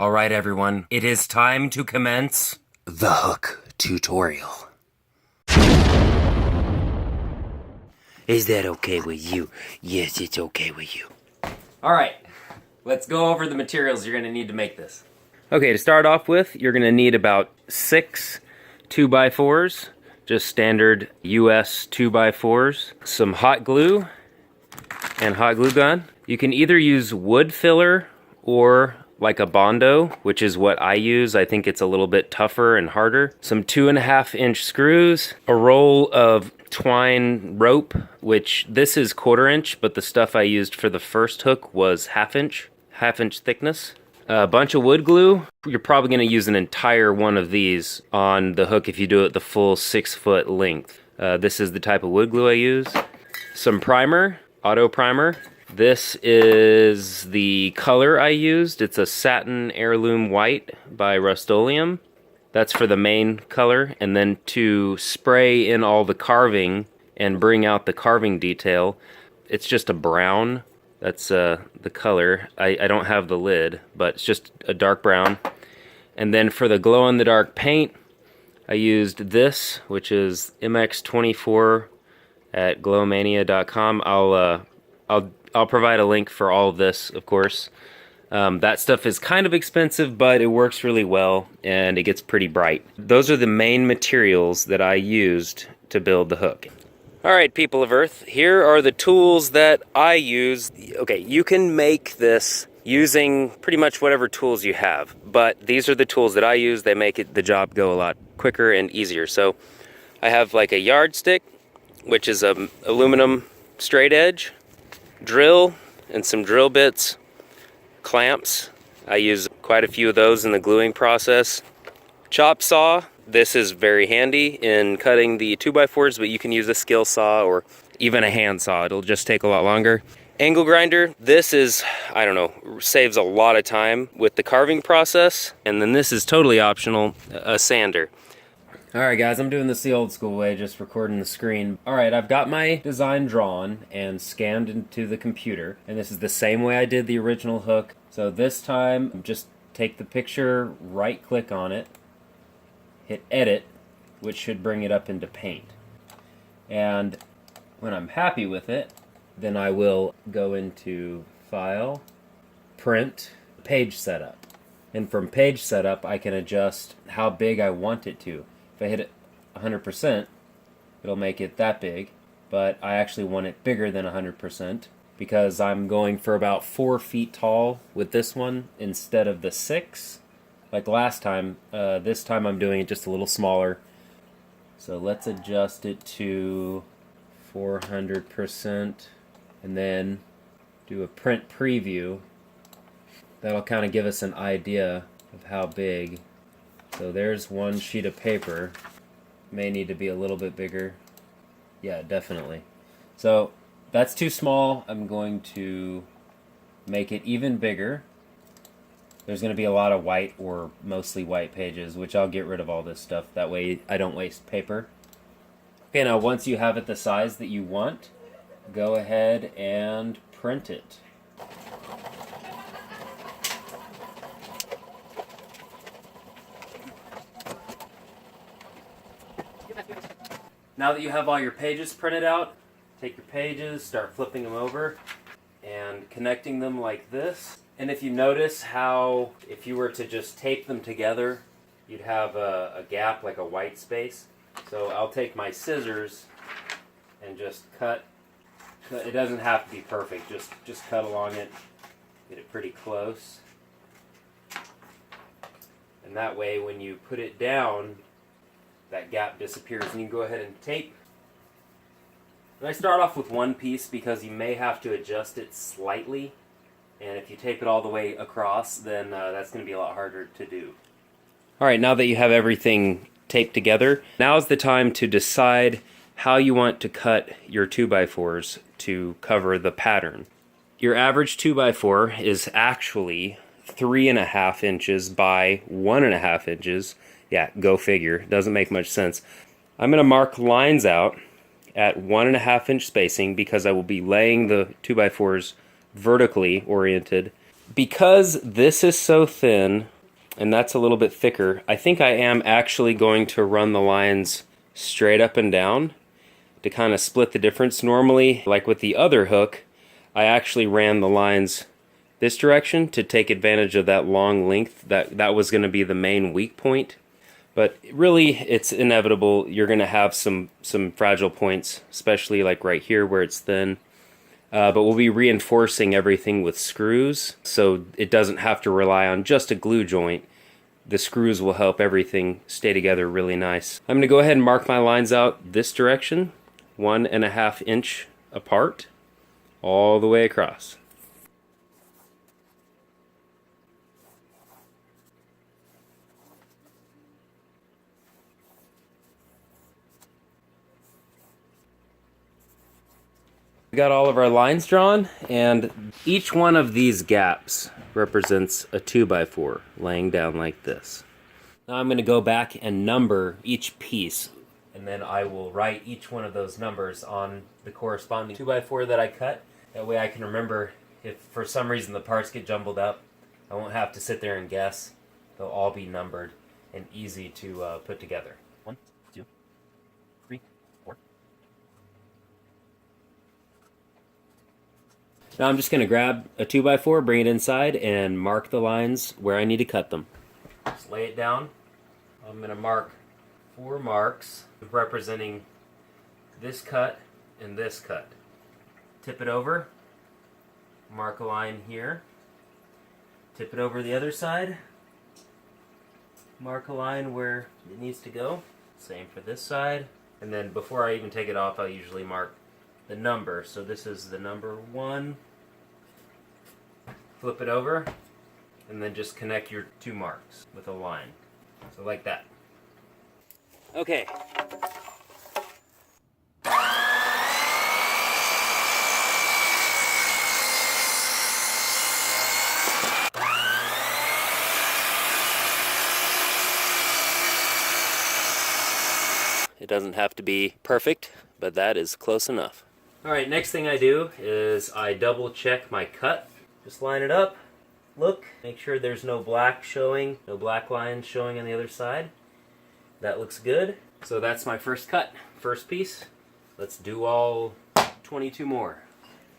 Alright everyone, it is time to commence the hook tutorial. Is that okay with you? Yes, it's okay with you. Alright, let's go over the materials you're going to need to make this. Okay, to start off with, you're going to need about 6 2x4s, just standard US 2x4s, some hot glue, and hot glue gun. You can either use wood filler or like a Bondo, which is what I use. I think it's a little bit tougher and harder. Some 2.5-inch screws, a roll of twine rope, which this is 1/4 inch, but the stuff I used for the first hook was 1/2 inch thickness. A bunch of wood glue. You're probably going to use an entire one of these on the hook if you do it the full 6-foot length. This is the type of wood glue I use. Some primer, auto primer. This is the color I used. It's a satin heirloom white by Rust-Oleum. That's for the main color. And then to spray in all the carving and bring out the carving detail, it's just a brown. That's the color. I don't have the lid, but it's just a dark brown. And then for the glow-in-the-dark paint, I used this, which is MX24 at glowmania.com. I'll provide a link for all of this, of course. That stuff is kind of expensive, but it works really well, and it gets pretty bright. Those are the main materials that I used to build the hook. Alright, people of Earth, here are the tools that I use. Okay, you can make this using pretty much whatever tools you have, but these are the tools that I use. They make the job go a lot quicker and easier. So I have like a yardstick, which is a aluminum straight edge, drill and some drill bits, clamps. I use quite a few of those in the gluing process. Chop saw. This is very handy in cutting the 2x4s, but you can use a skill saw or even a hand saw. It'll just take a lot longer. Angle grinder. This is, I don't know, saves a lot of time with the carving process. And then this is totally optional, a sander. Alright guys, I'm doing this the old school way, just recording the screen. Alright, I've got my design drawn and scanned into the computer, and this is the same way I did the original hook. So this time, just take the picture, right click on it, hit edit, which should bring it up into Paint. And when I'm happy with it, then I will go into File, Print, Page Setup. And from Page Setup, I can adjust how big I want it to. If I hit it 100%, it'll make it that big, but I actually want it bigger than 100% because I'm going for about 4 feet tall with this one instead of the 6 like last time. This time I'm doing it just a little smaller. So let's adjust it to 400% and then do a print preview. That'll kind of give us an idea of how big. So there's one sheet of paper. May need to be a little bit bigger. Yeah, definitely. So that's too small. I'm going to make it even bigger. There's going to be a lot of white or mostly white pages, which I'll get rid of all this stuff. That way I don't waste paper. Okay, now once you have it the size that you want, go ahead and print it. Now that you have all your pages printed out, take your pages, start flipping them over and connecting them like this. And if you notice how, if you were to just tape them together, you'd have a gap, like a white space. So I'll take my scissors and just cut. It doesn't have to be perfect, just cut along it, get it pretty close. And that way when you put it down, that gap disappears, and you can go ahead and tape. And I start off with one piece because you may have to adjust it slightly, and if you tape it all the way across, then that's going to be a lot harder to do. Alright, now that you have everything taped together, now's the time to decide how you want to cut your 2x4s to cover the pattern. Your average 2x4 is actually 3.5 inches by 1.5 inches. Yeah, go figure. Doesn't make much sense. I'm going to mark lines out at 1.5 inch spacing because I will be laying the 2x4s vertically oriented. because this is so thin and that's a little bit thicker, I think I am actually going to run the lines straight up and down to kind of split the difference. Normally, like with the other hook, I actually ran the lines this direction to take advantage of that long length. That was going to be the main weak point. But really, it's inevitable. You're going to have some fragile points, especially like right here where it's thin. But we'll be reinforcing everything with screws, so it doesn't have to rely on just a glue joint. The screws will help everything stay together really nice. I'm going to go ahead and mark my lines out this direction, 1.5 inch apart, all the way across. We got all of our lines drawn, and each one of these gaps represents a 2x4 laying down like this. Now I'm going to go back and number each piece, and then I will write each one of those numbers on the corresponding 2x4 that I cut. That way I can remember if for some reason the parts get jumbled up, I won't have to sit there and guess. They'll all be numbered and easy to put together. 1, 2, 3, 4. Now I'm just going to grab a 2x4, bring it inside, and mark the lines where I need to cut them. Just lay it down. I'm going to mark 4 marks representing this cut and this cut. Tip it over, mark a line here, tip it over the other side, mark a line where it needs to go, same for this side, and then before I even take it off, I'll usually mark the number. So this is the number 1. Flip it over, and then just connect your 2 marks with a line. So like that. Okay. It doesn't have to be perfect, but that is close enough. Alright, next thing I do is I double check my cut. Just line it up, look, make sure there's no black showing, no black lines showing on the other side. That looks good. So that's my first cut, first piece. Let's do all 22 more.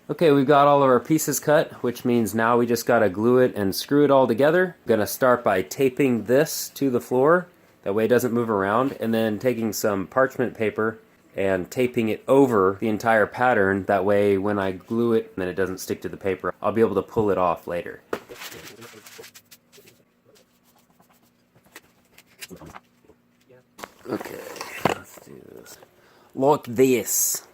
Okay, we've got all of our pieces cut, which means now we just gotta glue it and screw it all together. I'm gonna start by taping this to the floor, that way it doesn't move around, and then taking some parchment paper and taping it over the entire pattern. That way when I glue it, then it doesn't stick to the paper. I'll be able to pull it off later. Okay, let's do this. Like this.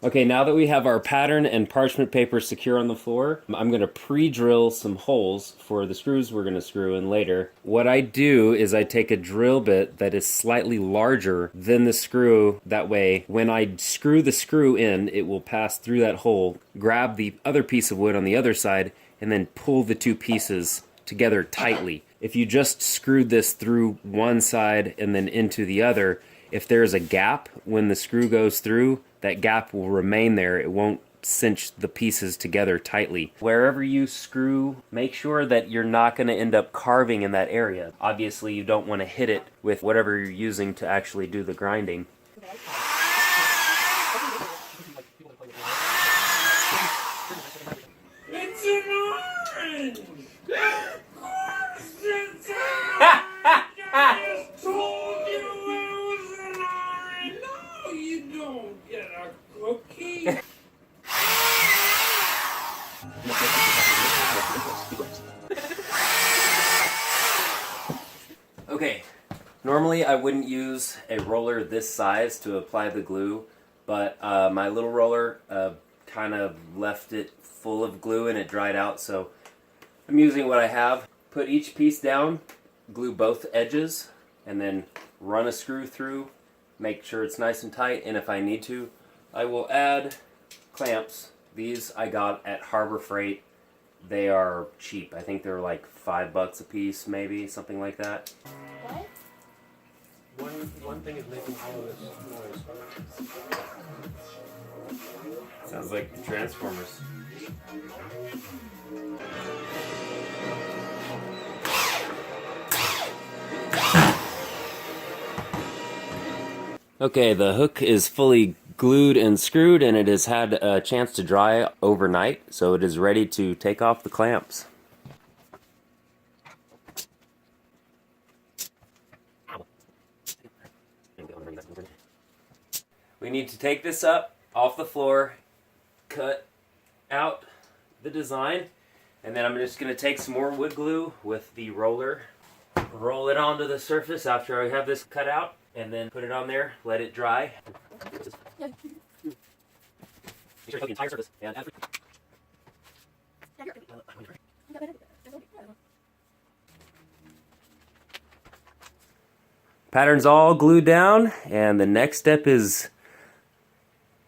Okay, now that we have our pattern and parchment paper secure on the floor, I'm going to pre-drill some holes for the screws we're going to screw in later. What I do is I take a drill bit that is slightly larger than the screw. That way, when I screw the screw in, it will pass through that hole, grab the other piece of wood on the other side, and then pull the 2 pieces together tightly. If you just screwed this through one side and then into the other, if there's a gap when the screw goes through, that gap will remain there. It won't cinch the pieces together tightly. Wherever you screw, make sure that you're not going to end up carving in that area. Obviously, you don't want to hit it with whatever you're using to actually do the grinding. It's an orange! Of course it's I just told you it was an orange! No, you don't get a cookie! Okay, normally I wouldn't use a roller this size to apply the glue, but my little roller kind of left it full of glue and it dried out, so I'm using what I have. Put each piece down, glue both edges, and then run a screw through, make sure it's nice and tight, and if I need to, I will add clamps. These I got at Harbor Freight. They are cheap. I think they're like $5 a piece, maybe, something like that. What? One thing is making all this noise. Sounds like the Transformers. Okay, the hook is fully glued and screwed, and it has had a chance to dry overnight, so it is ready to take off the clamps. We need to take this up off the floor, cut out the design, and then I'm just going to take some more wood glue with the roller, roll it onto the surface after I have this cut out, and then put it on there, let it dry. Make sure you coat the entire surface. And pattern's all glued down, and the next step is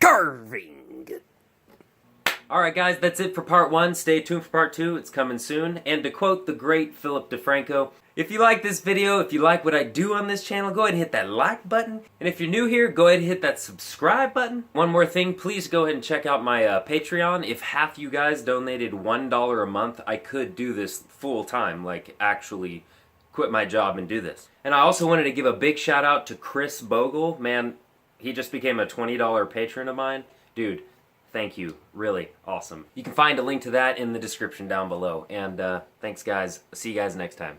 carving. Alright guys, that's it for part 1. Stay tuned for part 2. It's coming soon. And to quote the great Philip DeFranco, if you like this video, if you like what I do on this channel, go ahead and hit that like button. And if you're new here, go ahead and hit that subscribe button. One more thing, please go ahead and check out my Patreon. If half you guys donated $1 a month, I could do this full time, like actually quit my job and do this. And I also wanted to give a big shout out to Chris Bogle. Man, he just became a $20 patron of mine. Dude, thank you. Really awesome. You can find a link to that in the description down below. And thanks guys. See you guys next time.